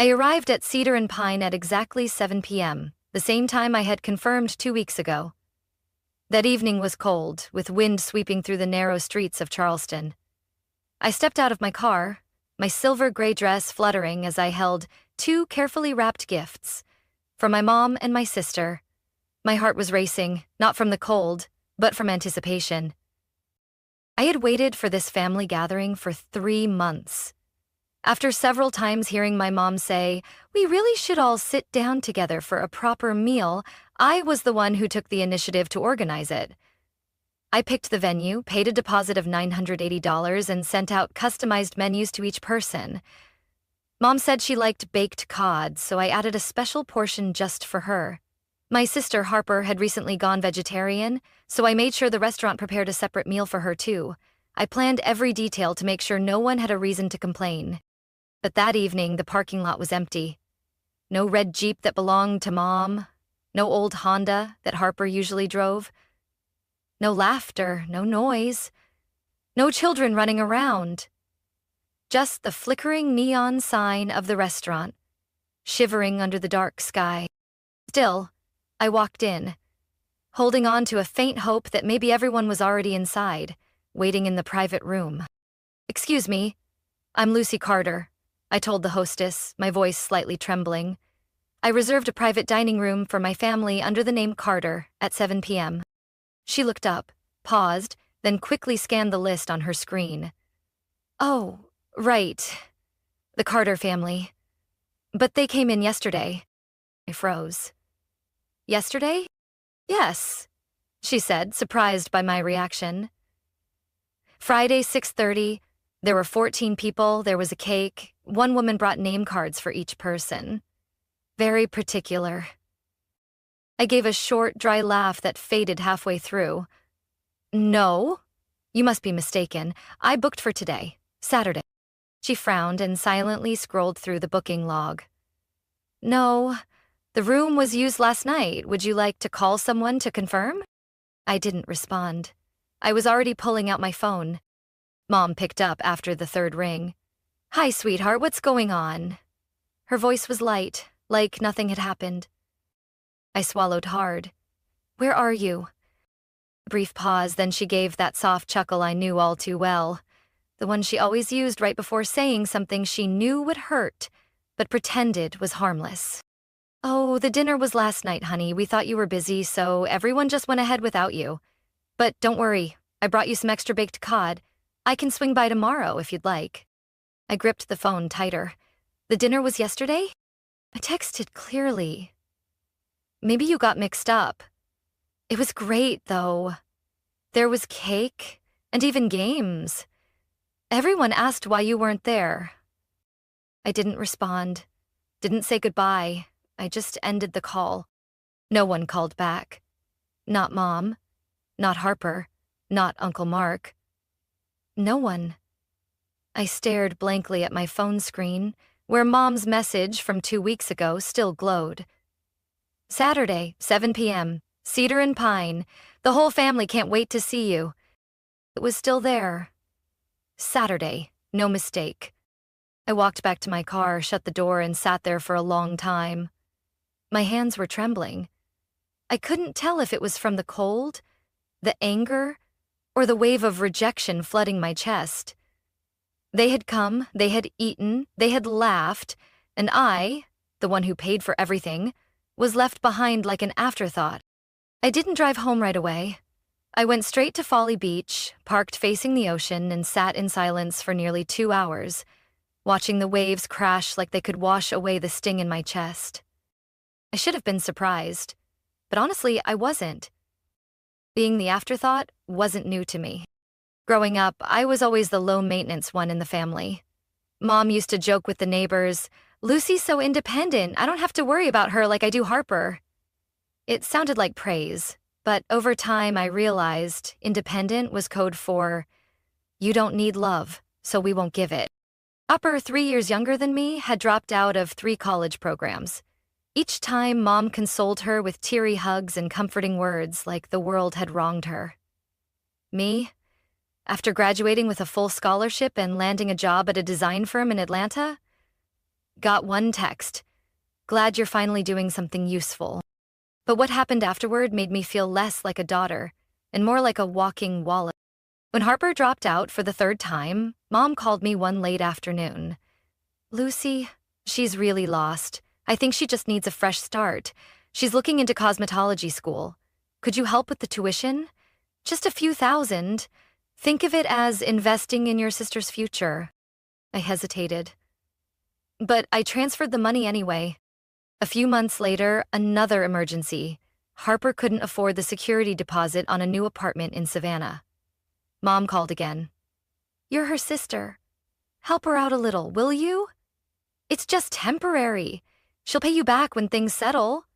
I arrived at Cedar and Pine at exactly 7 p.m., the same time I had confirmed 2 weeks ago. That evening was cold, with wind sweeping through the narrow streets of Charleston. I stepped out of my car, my silver gray dress fluttering as I held 2 carefully wrapped gifts from my mom and my sister. My heart was racing, not from the cold, but from anticipation. I had waited for this family gathering for 3 months. After several times hearing my mom say, "We really should all sit down together for a proper meal," I was the one who took the initiative to organize it. I picked the venue, paid a deposit of $980, and sent out customized menus to each person. Mom said she liked baked cod, so I added a special portion just for her. My sister Harper had recently gone vegetarian, so I made sure the restaurant prepared a separate meal for her too. I planned every detail to make sure no one had a reason to complain. But that evening, the parking lot was empty. No red Jeep that belonged to Mom, no old Honda that Harper usually drove. No laughter, no noise, no children running around. Just the flickering neon sign of the restaurant, shivering under the dark sky. Still, I walked in, holding on to a faint hope that maybe everyone was already inside, waiting in the private room. "Excuse me, I'm Lucy Carter," I told the hostess, my voice slightly trembling. "I reserved a private dining room for my family under the name Carter at 7 p.m. She looked up, paused, then quickly scanned the list on her screen. "Oh, right. The Carter family. But they came in yesterday." I froze. "Yesterday?" "Yes," she said, surprised by my reaction. "Friday, 6:30. There were 14 people, there was a cake. One woman brought name cards for each person. Very particular." I gave a short, dry laugh that faded halfway through. "No, you must be mistaken. I booked for today, Saturday." She frowned and silently scrolled through the booking log. "No, the room was used last night. Would you like to call someone to confirm?" I didn't respond. I was already pulling out my phone. Mom picked up after the third ring. "Hi, sweetheart, what's going on?" Her voice was light, like nothing had happened. I swallowed hard. "Where are you?" A brief pause, then she gave that soft chuckle I knew all too well, the one she always used right before saying something she knew would hurt, but pretended was harmless. "Oh, the dinner was last night, honey. We thought you were busy, so everyone just went ahead without you. But don't worry, I brought you some extra baked cod. I can swing by tomorrow if you'd like." I gripped the phone tighter. "The dinner was yesterday?" I texted clearly. "Maybe you got mixed up." "It was great, though. There was cake, and even games. Everyone asked why you weren't there." I didn't respond, didn't say goodbye. I just ended the call. No one called back. Not Mom, not Harper, not Uncle Mark. No one. I stared blankly at my phone screen, where Mom's message from 2 weeks ago still glowed. "Saturday, 7 p.m., Cedar and Pine. The whole family can't wait to see you." It was still there. Saturday, no mistake. I walked back to my car, shut the door, and sat there for a long time. My hands were trembling. I couldn't tell if it was from the cold, the anger, or the wave of rejection flooding my chest. They had come, they had eaten, they had laughed, and I, the one who paid for everything, was left behind like an afterthought. I didn't drive home right away. I went straight to Folly Beach, parked facing the ocean, and sat in silence for nearly 2 hours, watching the waves crash like they could wash away the sting in my chest. I should have been surprised, but honestly, I wasn't. Being the afterthought wasn't new to me. Growing up, I was always the low-maintenance one in the family. Mom used to joke with the neighbors, "Lucy's so independent, I don't have to worry about her like I do Harper." It sounded like praise, but over time I realized independent was code for, "You don't need love, so we won't give it." Harper, 3 years younger than me, had dropped out of 3 college programs. Each time, Mom consoled her with teary hugs and comforting words like the world had wronged her. Me? After graduating with a full scholarship and landing a job at a design firm in Atlanta? Got one text. Glad you're finally doing something useful. But what happened afterward made me feel less like a daughter and more like a walking wallet. When Harper dropped out for the third time, Mom called me one late afternoon. Lucy, she's really lost. I think she just needs a fresh start. She's looking into cosmetology school. Could you help with the tuition? Just a few thousand. Think of it as investing in your sister's future. I hesitated. But I transferred the money anyway. A few months later, another emergency. Harper couldn't afford the security deposit on a new apartment in Savannah. Mom called again. You're her sister. Help her out a little, will you? It's just temporary. She'll pay you back when things settle.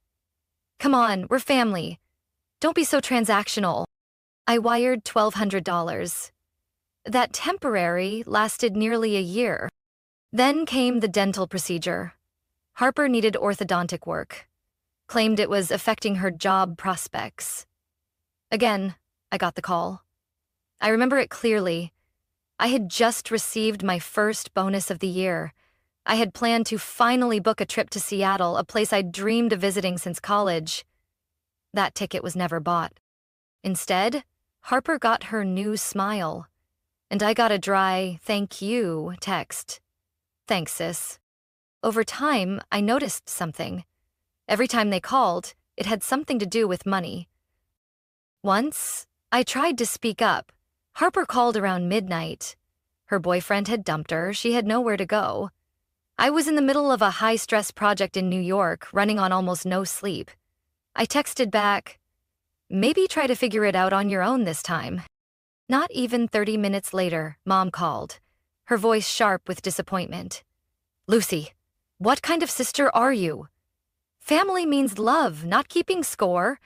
Come on, we're family. Don't be so transactional. I wired $1,200. That temporary lasted nearly a year. Then came the dental procedure. Harper needed orthodontic work. Claimed it was affecting her job prospects. Again, I got the call. I remember it clearly. I had just received my first bonus of the year. I had planned to finally book a trip to Seattle, a place I'd dreamed of visiting since college. That ticket was never bought. Instead, Harper got her new smile, and I got a dry "thank you" text. Thanks, sis. Over time, I noticed something. Every time they called, it had something to do with money. Once, I tried to speak up. Harper called around midnight. Her boyfriend had dumped her. She had nowhere to go. I was in the middle of a high-stress project in New York, running on almost no sleep. I texted back, maybe try to figure it out on your own this time. Not even 30 minutes later, Mom called, her voice sharp with disappointment. Lucy, what kind of sister are you? Family means love, not keeping score.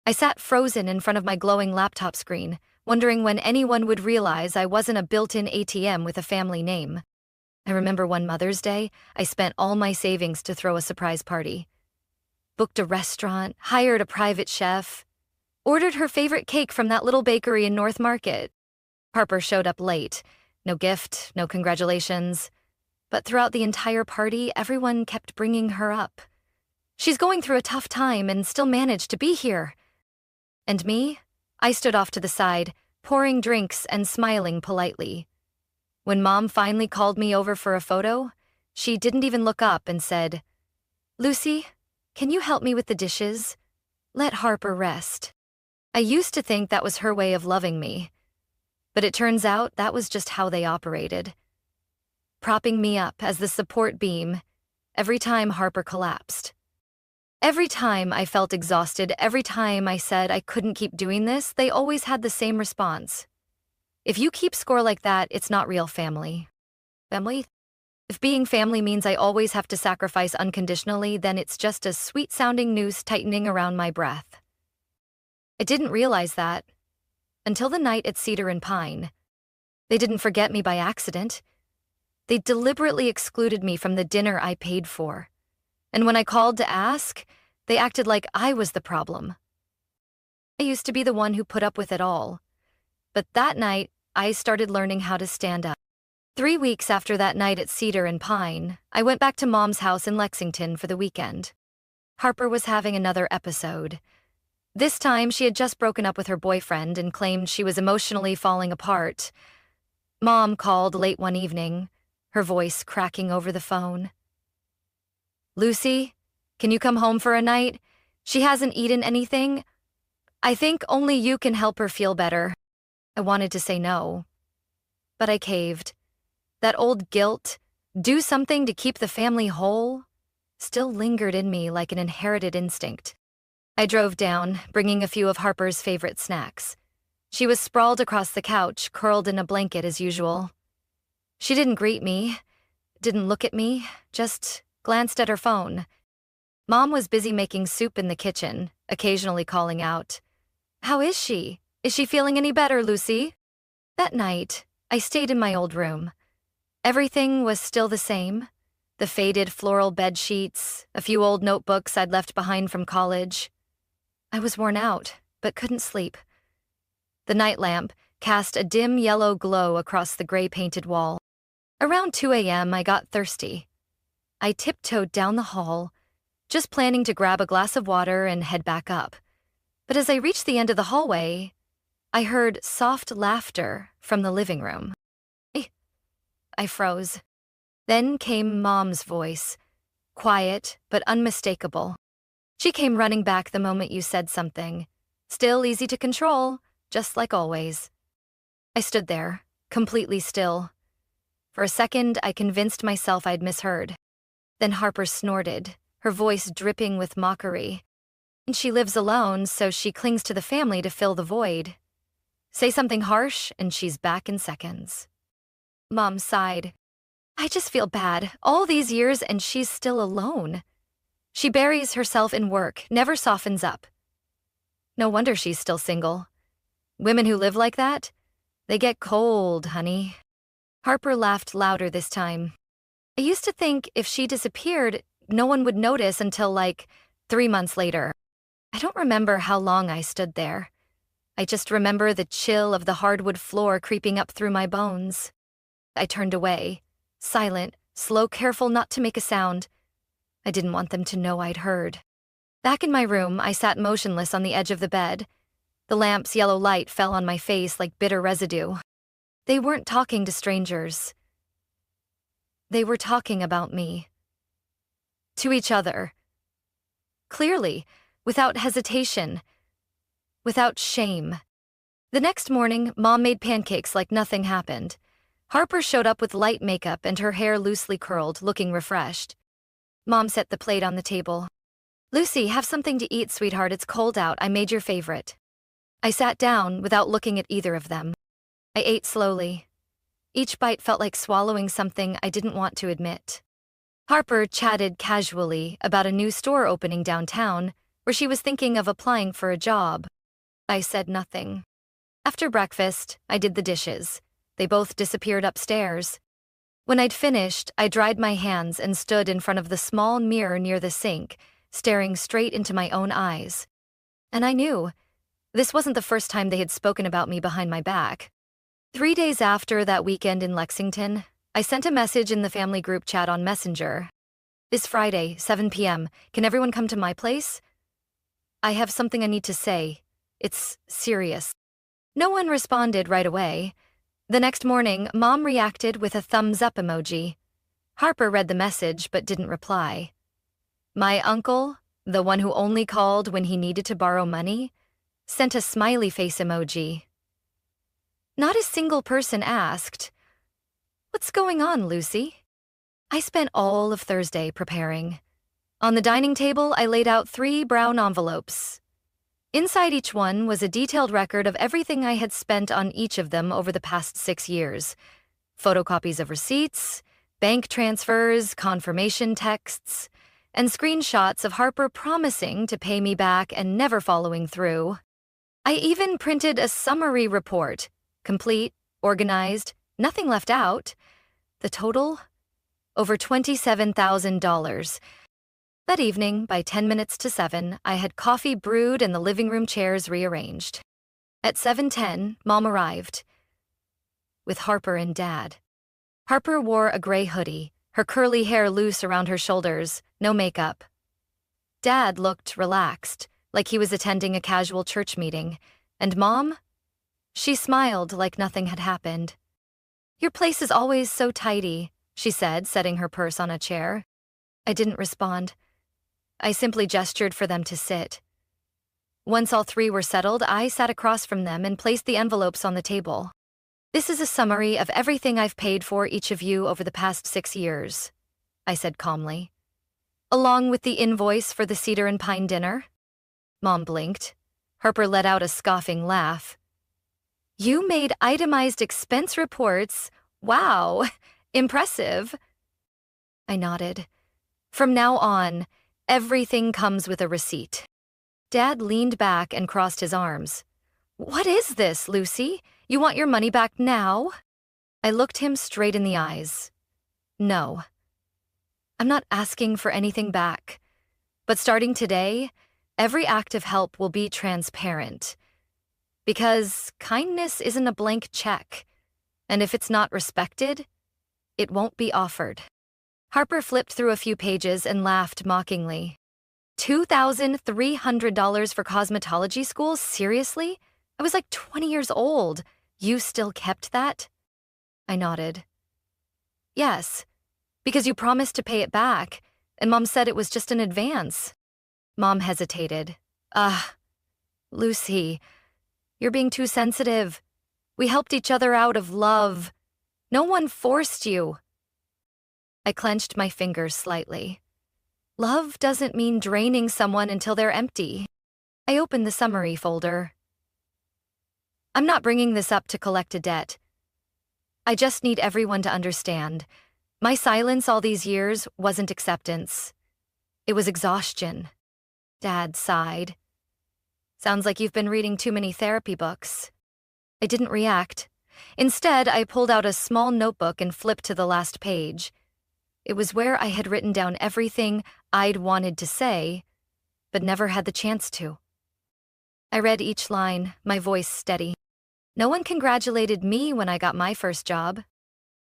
I sat frozen in front of my glowing laptop screen, wondering when anyone would realize I wasn't a built-in ATM with a family name. I remember one Mother's Day, I spent all my savings to throw a surprise party. Booked a restaurant, hired a private chef, ordered her favorite cake from that little bakery in North Market. Harper showed up late. No gift, no congratulations. But throughout the entire party, everyone kept bringing her up. She's going through a tough time and still managed to be here. And me? I stood off to the side, pouring drinks and smiling politely. When Mom finally called me over for a photo, she didn't even look up and said, Lucy, can you help me with the dishes? Let Harper rest. I used to think that was her way of loving me, but it turns out that was just how they operated. Propping me up as the support beam every time Harper collapsed. Every time I felt exhausted, every time I said I couldn't keep doing this, they always had the same response. If you keep score like that, it's not real family. Family? If being family means I always have to sacrifice unconditionally, then it's just a sweet-sounding noose tightening around my breath. I didn't realize that until the night at Cedar and Pine. They didn't forget me by accident. They deliberately excluded me from the dinner I paid for. And when I called to ask, they acted like I was the problem. I used to be the one who put up with it all. But that night, I started learning how to stand up. 3 weeks after that night at Cedar and Pine, I went back to Mom's house in Lexington for the weekend. Harper was having another episode. This time, she had just broken up with her boyfriend and claimed she was emotionally falling apart. Mom called late one evening, her voice cracking over the phone. Lucy, can you come home for a night? She hasn't eaten anything. I think only you can help her feel better. I wanted to say no, but I caved. That old guilt, do something to keep the family whole, still lingered in me like an inherited instinct. I drove down, bringing a few of Harper's favorite snacks. She was sprawled across the couch, curled in a blanket as usual. She didn't greet me, didn't look at me, just glanced at her phone. Mom was busy making soup in the kitchen, occasionally calling out, How is she? Is she feeling any better, Lucy? That night, I stayed in my old room. Everything was still the same. The faded floral bed sheets, a few old notebooks I'd left behind from college. I was worn out, but couldn't sleep. The night lamp cast a dim yellow glow across the gray-painted wall. Around 2 a.m., I got thirsty. I tiptoed down the hall, just planning to grab a glass of water and head back up. But as I reached the end of the hallway, I heard soft laughter from the living room. I froze. Then came Mom's voice, quiet but unmistakable. She came running back the moment you said something. Still easy to control, just like always. I stood there, completely still. For a second, I convinced myself I'd misheard. Then Harper snorted, her voice dripping with mockery. And she lives alone, so she clings to the family to fill the void. Say something harsh, and she's back in seconds. Mom sighed. I just feel bad. All these years, and she's still alone. She buries herself in work, never softens up. No wonder she's still single. Women who live like that, they get cold, honey. Harper laughed louder this time. I used to think if she disappeared, no one would notice until 3 months later. I don't remember how long I stood there. I just remember the chill of the hardwood floor creeping up through my bones. I turned away, silent, slow, careful not to make a sound. I didn't want them to know I'd heard. Back in my room, I sat motionless on the edge of the bed. The lamp's yellow light fell on my face like bitter residue. They weren't talking to strangers. They were talking about me. To each other. Clearly, without hesitation. Without shame. The next morning, Mom made pancakes like nothing happened. Harper showed up with light makeup and her hair loosely curled, looking refreshed. Mom set the plate on the table. Lucy, have something to eat, sweetheart. It's cold out. I made your favorite. I sat down without looking at either of them. I ate slowly. Each bite felt like swallowing something I didn't want to admit. Harper chatted casually about a new store opening downtown, where she was thinking of applying for a job. I said nothing. After breakfast, I did the dishes. They both disappeared upstairs. When I'd finished, I dried my hands and stood in front of the small mirror near the sink, staring straight into my own eyes. And I knew this wasn't the first time they had spoken about me behind my back. 3 days after that weekend in Lexington, I sent a message in the family group chat on Messenger. This Friday, 7 p.m., can everyone come to my place? I have something I need to say. It's serious. No one responded right away. The next morning, Mom reacted with a thumbs-up emoji. Harper read the message but didn't reply. My uncle, the one who only called when he needed to borrow money, sent a smiley face emoji. Not a single person asked, "What's going on, Lucy?" I spent all of Thursday preparing. On the dining table, I laid out 3 brown envelopes. Inside each one was a detailed record of everything I had spent on each of them over the past 6 years. Photocopies of receipts, bank transfers, confirmation texts, and screenshots of Harper promising to pay me back and never following through. I even printed a summary report, complete, organized, nothing left out. The total? Over $27,000. That evening, by 10 minutes to 7, I had coffee brewed and the living room chairs rearranged. At 7:10, Mom arrived, with Harper and Dad. Harper wore a gray hoodie, her curly hair loose around her shoulders, no makeup. Dad looked relaxed, like he was attending a casual church meeting, and Mom? She smiled like nothing had happened. Your place is always so tidy, she said, setting her purse on a chair. I didn't respond. I simply gestured for them to sit. Once all 3 were settled, I sat across from them and placed the envelopes on the table. This is a summary of everything I've paid for each of you over the past 6 years, I said calmly. Along with the invoice for the cedar and pine dinner. Mom blinked. Harper let out a scoffing laugh. You made itemized expense reports. Wow, impressive. I nodded. From now on, everything comes with a receipt. Dad leaned back and crossed his arms. What is this, Lucy? You want your money back now? I looked him straight in the eyes. No. I'm not asking for anything back. But starting today, every act of help will be transparent. Because kindness isn't a blank check, and if it's not respected, it won't be offered. Harper flipped through a few pages and laughed mockingly. $2,300 for cosmetology school? Seriously? I was like 20 years old. You still kept that? I nodded. Yes, because you promised to pay it back, and Mom said it was just an advance. Mom hesitated. Lucy, you're being too sensitive. We helped each other out of love. No one forced you. I clenched my fingers slightly. Love doesn't mean draining someone until they're empty. I opened the summary folder. I'm not bringing this up to collect a debt. I just need everyone to understand. My silence all these years wasn't acceptance. It was exhaustion. Dad sighed. Sounds like you've been reading too many therapy books. I didn't react. Instead, I pulled out a small notebook and flipped to the last page. It was where I had written down everything I'd wanted to say, but never had the chance to. I read each line, my voice steady. No one congratulated me when I got my first job.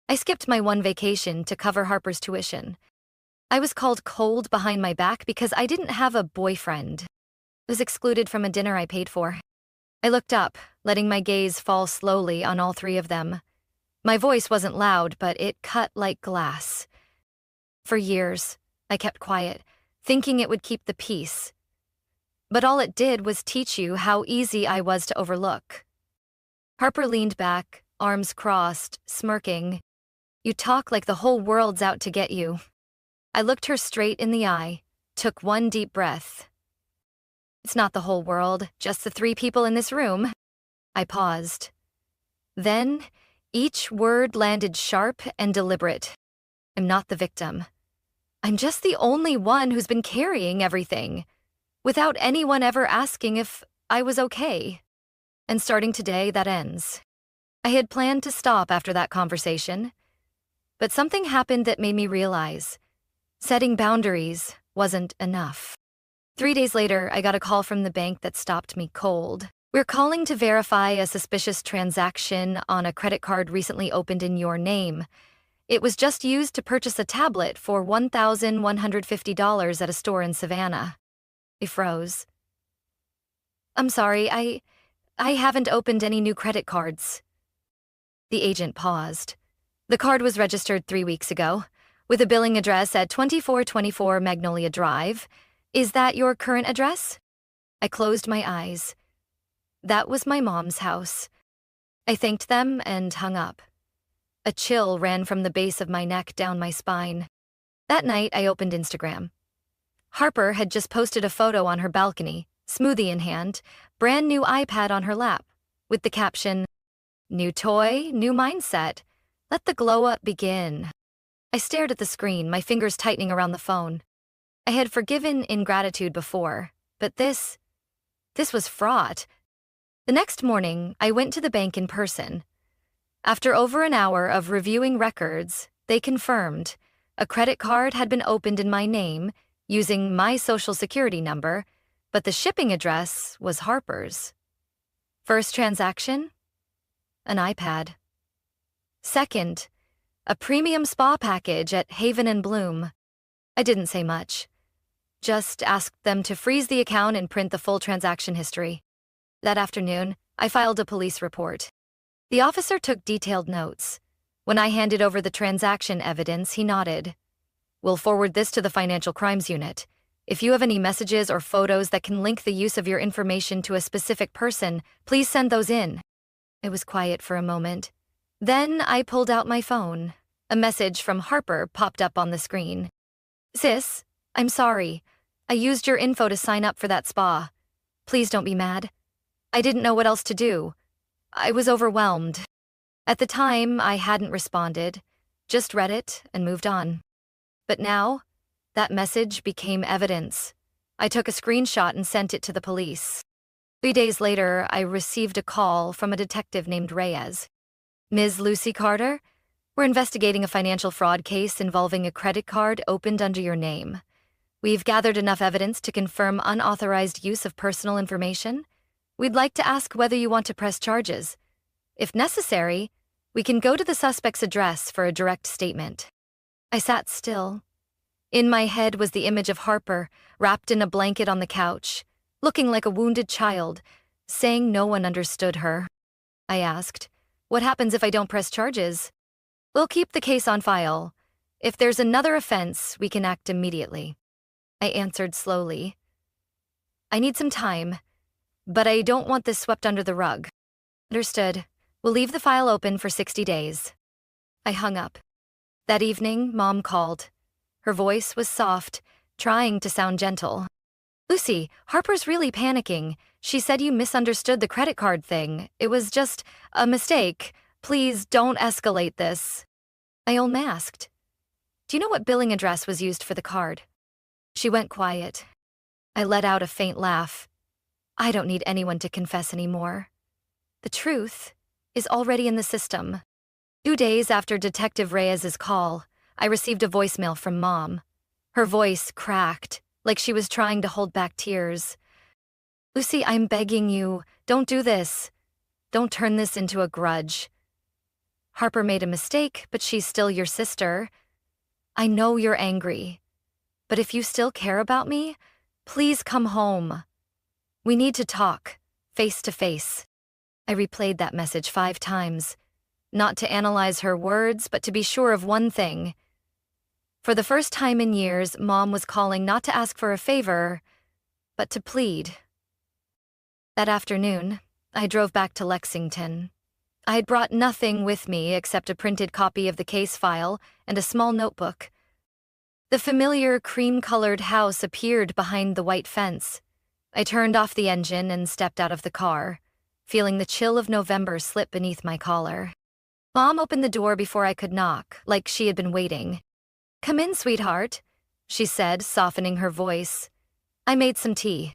I skipped my one vacation to cover Harper's tuition. I was called cold behind my back because I didn't have a boyfriend. I was excluded from a dinner I paid for. I looked up, letting my gaze fall slowly on all three of them. My voice wasn't loud, but it cut like glass. For years, I kept quiet, thinking it would keep the peace. But all it did was teach you how easy I was to overlook. Harper leaned back, arms crossed, smirking. You talk like the whole world's out to get you. I looked her straight in the eye, took one deep breath. It's not the whole world, just the three people in this room. I paused. Then, each word landed sharp and deliberate. I'm not the victim. I'm just the only one who's been carrying everything, without anyone ever asking if I was okay. And starting today, that ends. I had planned to stop after that conversation, but something happened that made me realize setting boundaries wasn't enough. 3 days later, I got a call from the bank that stopped me cold. We're calling to verify a suspicious transaction on a credit card recently opened in your name. It was just used to purchase a tablet for $1,150 at a store in Savannah. I froze. I'm sorry, I haven't opened any new credit cards. The agent paused. The card was registered 3 weeks ago, with a billing address at 2424 Magnolia Drive. Is that your current address? I closed my eyes. That was my mom's house. I thanked them and hung up. A chill ran from the base of my neck down my spine. That night, I opened Instagram. Harper had just posted a photo on her balcony, smoothie in hand, brand new iPad on her lap, with the caption, "New toy, new mindset. Let the glow-up begin." I stared at the screen, my fingers tightening around the phone. I had forgiven ingratitude before, but this was fraught. The next morning, I went to the bank in person. After over an hour of reviewing records, they confirmed a credit card had been opened in my name using my social security number, but the shipping address was Harper's. First transaction? An iPad. Second, a premium spa package at Haven and Bloom. I didn't say much. Just asked them to freeze the account and print the full transaction history. That afternoon, I filed a police report. The officer took detailed notes. When I handed over the transaction evidence, he nodded. We'll forward this to the Financial Crimes Unit. If you have any messages or photos that can link the use of your information to a specific person, please send those in. It was quiet for a moment. Then I pulled out my phone. A message from Harper popped up on the screen. Sis, I'm sorry. I used your info to sign up for that spa. Please don't be mad. I didn't know what else to do. I was overwhelmed. At the time, I hadn't responded, just read it and moved on. But now, that message became evidence. I took a screenshot and sent it to the police. 3 days later, I received a call from a detective named Reyes. Ms. Lucy Carter, we're investigating a financial fraud case involving a credit card opened under your name. We've gathered enough evidence to confirm unauthorized use of personal information. We'd like to ask whether you want to press charges. If necessary, we can go to the suspect's address for a direct statement. I sat still. In my head was the image of Harper, wrapped in a blanket on the couch, looking like a wounded child, saying no one understood her. I asked, "What happens if I don't press charges?" "We'll keep the case on file. If there's another offense, we can act immediately." I answered slowly. "I need some time, but I don't want this swept under the rug." "Understood. We'll leave the file open for 60 days. I hung up. That evening, Mom called. Her voice was soft, trying to sound gentle. "Lucy, Harper's really panicking. She said you misunderstood the credit card thing. It was just a mistake. Please don't escalate this." I only asked, "Do you know what billing address was used for the card?" She went quiet. I let out a faint laugh. I don't need anyone to confess anymore. The truth is already in the system. 2 days after Detective Reyes's call, I received a voicemail from Mom. Her voice cracked, like she was trying to hold back tears. "Lucy, I'm begging you, don't do this. Don't turn this into a grudge. Harper made a mistake, but she's still your sister. I know you're angry, but if you still care about me, please come home. We need to talk, face to face." I replayed that message 5 times, not to analyze her words, but to be sure of one thing. For the first time in years, Mom was calling not to ask for a favor, but to plead. That afternoon, I drove back to Lexington. I had brought nothing with me except a printed copy of the case file and a small notebook. The familiar cream-colored house appeared behind the white fence. I turned off the engine and stepped out of the car, feeling the chill of November slip beneath my collar. Mom opened the door before I could knock, like she had been waiting. "Come in, sweetheart," she said, softening her voice. I made some tea.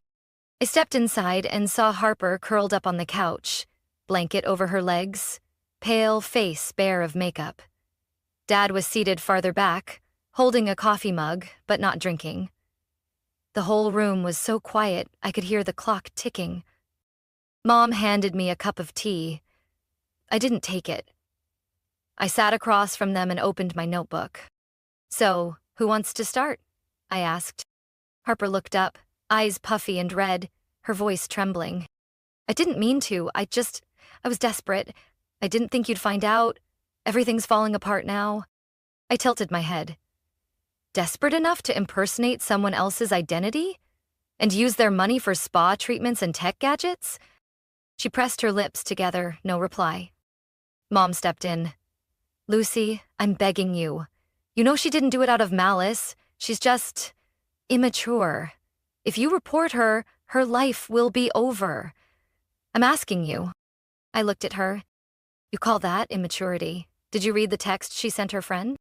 I stepped inside and saw Harper curled up on the couch, blanket over her legs, pale face bare of makeup. Dad was seated farther back, holding a coffee mug, but not drinking. The whole room was so quiet I could hear the clock ticking. Mom handed me a cup of tea. I didn't take it. I sat across from them and opened my notebook. "So, who wants to start?" I asked. Harper looked up, eyes puffy and red, her voice trembling. "I didn't mean to. I was desperate. I didn't think you'd find out. Everything's falling apart now." I tilted my head. Desperate enough to impersonate someone else's identity? And use their money for spa treatments and tech gadgets? She pressed her lips together, no reply. Mom stepped in. "Lucy, I'm begging you. You know she didn't do it out of malice. She's just immature. If you report her, her life will be over. I'm asking you." I looked at her. "You call that immaturity? Did you read the text she sent her friend?"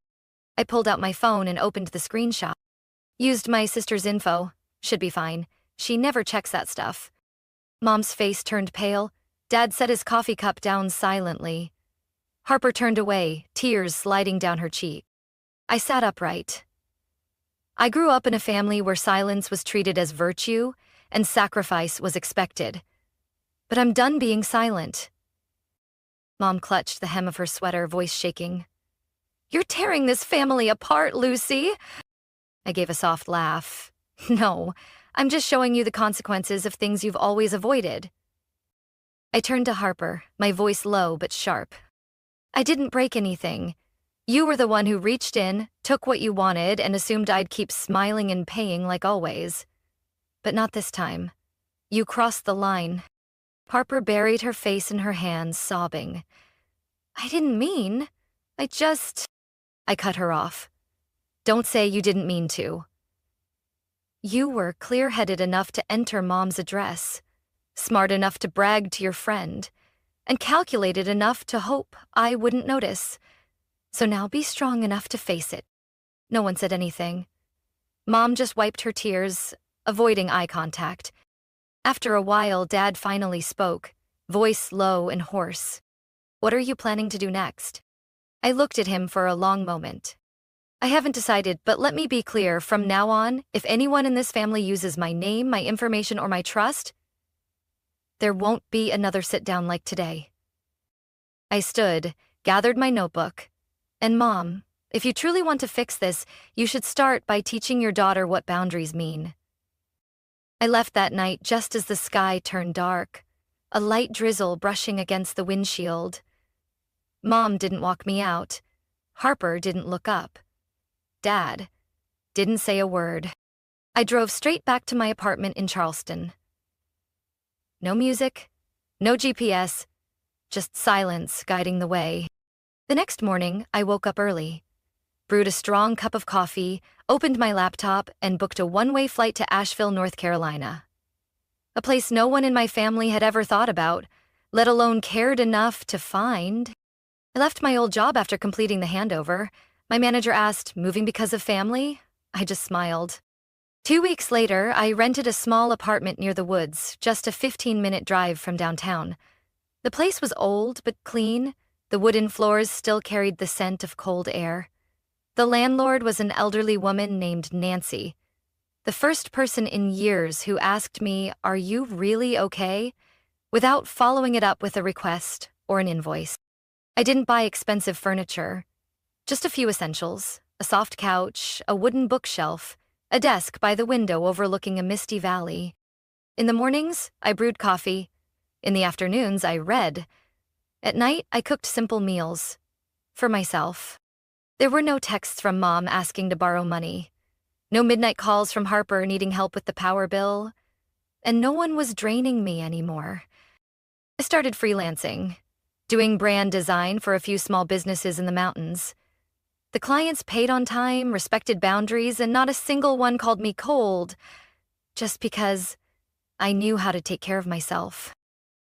I pulled out my phone and opened the screenshot. "Used my sister's info. Should be fine. She never checks that stuff." Mom's face turned pale. Dad set his coffee cup down silently. Harper turned away, tears sliding down her cheek. I sat upright. I grew up in a family where silence was treated as virtue and sacrifice was expected. But I'm done being silent. Mom clutched the hem of her sweater, voice shaking. "You're tearing this family apart, Lucy." I gave a soft laugh. "No, I'm just showing you the consequences of things you've always avoided." I turned to Harper, my voice low but sharp. "I didn't break anything. You were the one who reached in, took what you wanted, and assumed I'd keep smiling and paying like always. But not this time. You crossed the line." Harper buried her face in her hands, sobbing. "I didn't mean. I cut her off. "Don't say you didn't mean to. You were clear-headed enough to enter Mom's address, smart enough to brag to your friend, and calculated enough to hope I wouldn't notice. So now be strong enough to face it." No one said anything. Mom just wiped her tears, avoiding eye contact. After a while, Dad finally spoke, voice low and hoarse. "What are you planning to do next?" I looked at him for a long moment. "I haven't decided, but let me be clear, from now on, if anyone in this family uses my name, my information, or my trust, there won't be another sit-down like today." I stood, gathered my notebook, and Mom, If you truly want to fix this, you should start by teaching your daughter what boundaries mean. I left that night just as the sky turned dark, a light drizzle brushing against the windshield. Mom didn't walk me out. Harper didn't look up. Dad didn't say a word. I drove straight back to my apartment in Charleston. No music, no GPS, just silence guiding the way. The next morning, I woke up early, brewed a strong cup of coffee, opened my laptop, and booked a one-way flight to Asheville, North Carolina. A place no one in my family had ever thought about, let alone cared enough to find. I left my old job after completing the handover. My manager asked, "Moving because of family?" I just smiled. 2 weeks later, I rented a small apartment near the woods, just a 15-minute drive from downtown. The place was old but clean. The wooden floors still carried the scent of cold air. The landlord was an elderly woman named Nancy, the first person in years who asked me, "Are you really okay?" without following it up with a request or an invoice. I didn't buy expensive furniture, just a few essentials, a soft couch, a wooden bookshelf, a desk by the window overlooking a misty valley. In the mornings, I brewed coffee. In the afternoons, I read. At night, I cooked simple meals. For myself. There were no texts from Mom asking to borrow money. No midnight calls from Harper needing help with the power bill. And no one was draining me anymore. I started freelancing, doing brand design for a few small businesses in the mountains. The clients paid on time, respected boundaries, and not a single one called me cold, just because I knew how to take care of myself.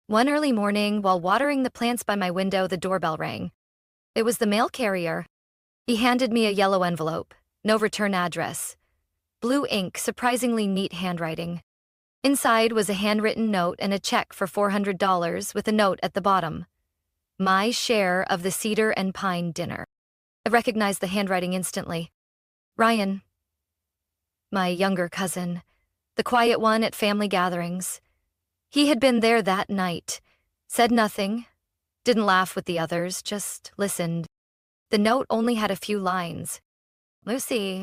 One early morning, while watering the plants by my window, the doorbell rang. It was the mail carrier. He handed me a yellow envelope, no return address. Blue ink, surprisingly neat handwriting. Inside was a handwritten note and a check for $400 with a note at the bottom. My share of the cedar and pine dinner. I recognized the handwriting instantly. Ryan. My younger cousin, the quiet one at family gatherings. He had been there that night, said nothing, didn't laugh with the others, just listened. The note only had a few lines. "Lucy,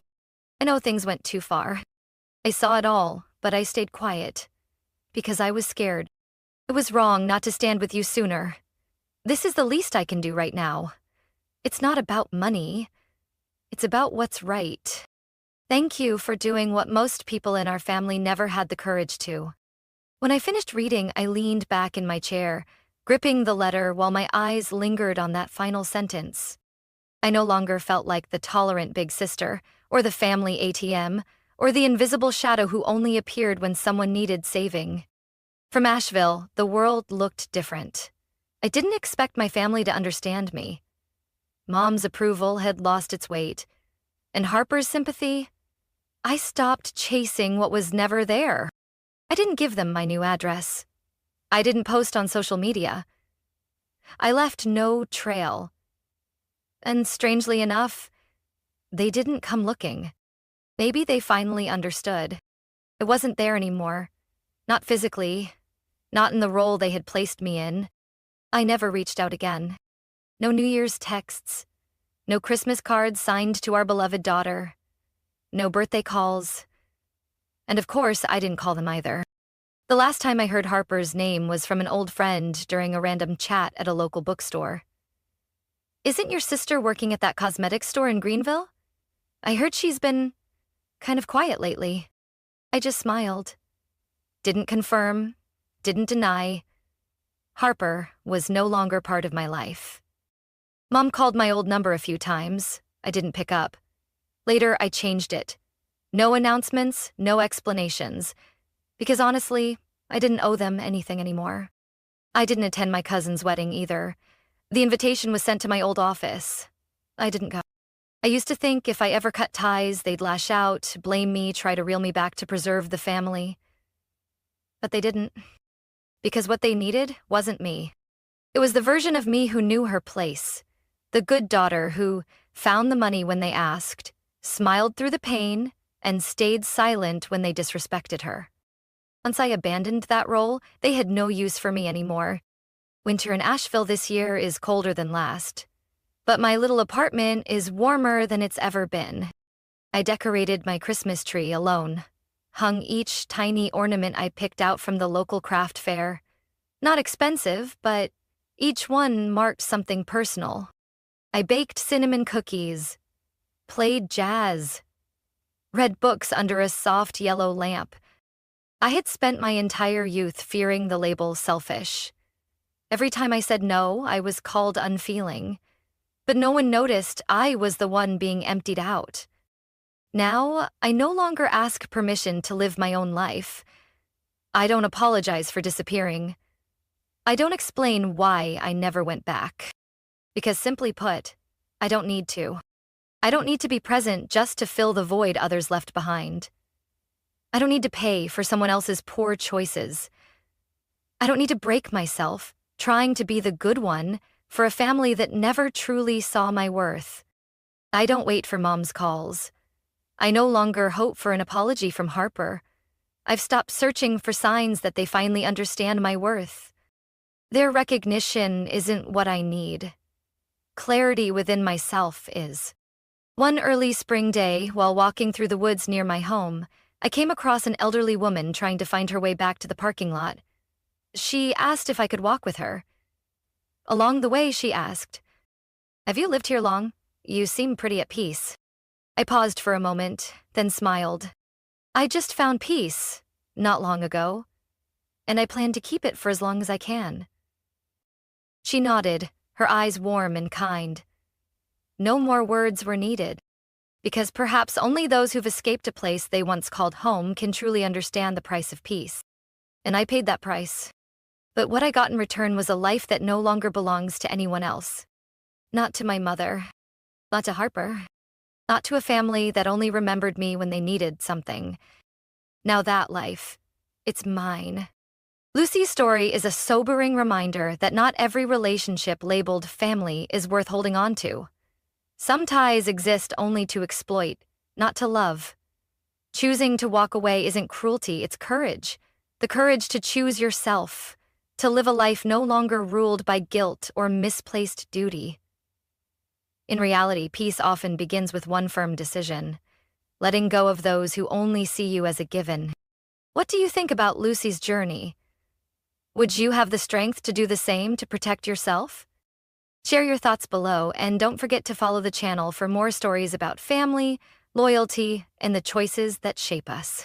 I know things went too far. I saw it all, but I stayed quiet. Because I was scared. It was wrong not to stand with you sooner. This is the least I can do right now. It's not about money. It's about what's right. Thank you for doing what most people in our family never had the courage to." When I finished reading, I leaned back in my chair, gripping the letter while my eyes lingered on that final sentence. I no longer felt like the tolerant big sister, or the family ATM, or the invisible shadow who only appeared when someone needed saving. From Asheville, the world looked different. I didn't expect my family to understand me. Mom's approval had lost its weight, and Harper's sympathy? I stopped chasing what was never there. I didn't give them my new address. I didn't post on social media. I left no trail. And strangely enough, they didn't come looking. Maybe they finally understood. I wasn't there anymore. Not physically. Not in the role they had placed me in. I never reached out again. No New Year's texts. No Christmas cards signed to our beloved daughter. No birthday calls. And of course, I didn't call them either. The last time I heard Harper's name was from an old friend during a random chat at a local bookstore. "Isn't your sister working at that cosmetics store in Greenville? I heard she's been kind of quiet lately." I just smiled. Didn't confirm, didn't deny. Harper was no longer part of my life. Mom called my old number a few times. I didn't pick up. Later, I changed it. No announcements, no explanations. Because honestly, I didn't owe them anything anymore. I didn't attend my cousin's wedding either. The invitation was sent to my old office. I didn't go. I used to think if I ever cut ties, they'd lash out, blame me, try to reel me back to preserve the family. But they didn't. Because what they needed wasn't me. It was the version of me who knew her place. The good daughter who found the money when they asked, smiled through the pain, and stayed silent when they disrespected her. Once I abandoned that role, they had no use for me anymore. Winter in Asheville this year is colder than last. But my little apartment is warmer than it's ever been. I decorated my Christmas tree alone, hung each tiny ornament I picked out from the local craft fair. Not expensive, but each one marked something personal. I baked cinnamon cookies, played jazz, read books under a soft yellow lamp. I had spent my entire youth fearing the label selfish. Every time I said no, I was called unfeeling. But no one noticed I was the one being emptied out. Now, I no longer ask permission to live my own life. I don't apologize for disappearing. I don't explain why I never went back. Because simply put, I don't need to. I don't need to be present just to fill the void others left behind. I don't need to pay for someone else's poor choices. I don't need to break myself trying to be the good one for a family that never truly saw my worth. I don't wait for mom's calls. I no longer hope for an apology from Harper. I've stopped searching for signs that they finally understand my worth. Their recognition isn't what I need. Clarity within myself is. One early spring day, while walking through the woods near my home, I came across an elderly woman trying to find her way back to the parking lot. She asked if I could walk with her. Along the way, she asked, "Have you lived here long? You seem pretty at peace." I paused for a moment, then smiled. I just found peace, not long ago, and I plan to keep it for as long as I can. She nodded, her eyes warm and kind. No more words were needed, because perhaps only those who've escaped a place they once called home can truly understand the price of peace. And I paid that price. But what I got in return was a life that no longer belongs to anyone else. Not to my mother, not to Harper, not to a family that only remembered me when they needed something. Now that life, it's mine. Lucy's story is a sobering reminder that not every relationship labeled family is worth holding on to. Some ties exist only to exploit, not to love. Choosing to walk away isn't cruelty, it's courage. The courage to choose yourself, to live a life no longer ruled by guilt or misplaced duty. In reality, peace often begins with one firm decision, letting go of those who only see you as a given. What do you think about Lucy's journey? Would you have the strength to do the same to protect yourself? Share your thoughts below, and don't forget to follow the channel for more stories about family, loyalty, and the choices that shape us.